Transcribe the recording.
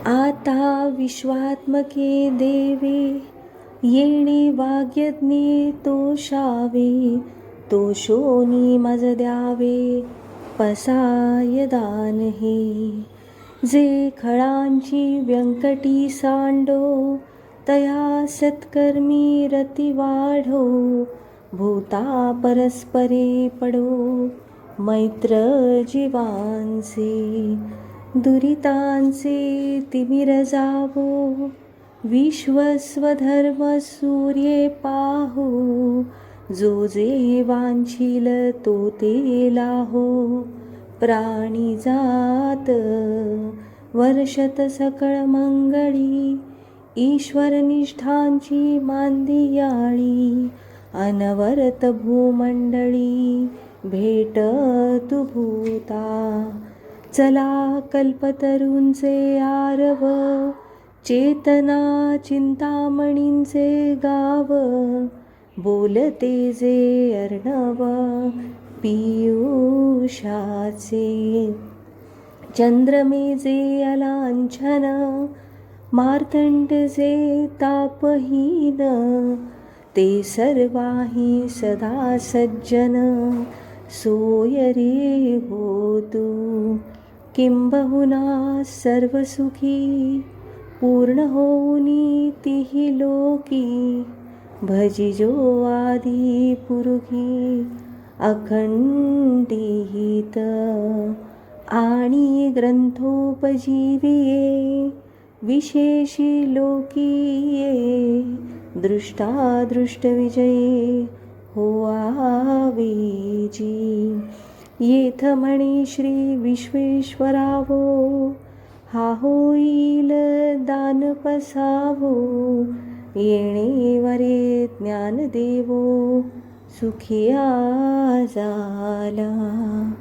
आता विश्वात्मके देवे, येणे वाग्यज्ञे तोषावे. तोषोनी मज द्यावे, पसाय दान हे. जे खळांची व्यंकटी सांडो, तया सत्कर्मी रती वाढो. भूता परस्परे पडो, मैत्र जीवांचे. दुरितांचे तिमिर जावो, विश्वस्वधर्म सूर्ये पाहो. जो जे वांछील तो ते लाहो, प्राणी जात वर्षत सकळ मंगळी. ईश्वर निष्ठांची मांदियाळी, अनवरत भूमंडळी. भेट तू भूता, चला कल्पतरूंचे आरव. चेतना चिंतामणींचे गाव, बोलते जे अर्णव पियुषाचे. चंद्रमे जे अलांछन, मार्तंड जे तापहीन. ते सर्वाही सदा सज्जन, सोय रे हो तू. किंबहुना सर्वसुखी, पूर्ण होऊनी तिही लोकी. भजिजो आदि पुरुषी, अखंडित. आणि ग्रंथोपजीविये, विशेषी लोकीये. दृष्टादृष्टविजये होआवेजी. येथ म्हणे श्री विश्वेश्वरावो, हा होईल दान पसावो. येणे वरे ज्ञानदेवो, सुखिया झाला.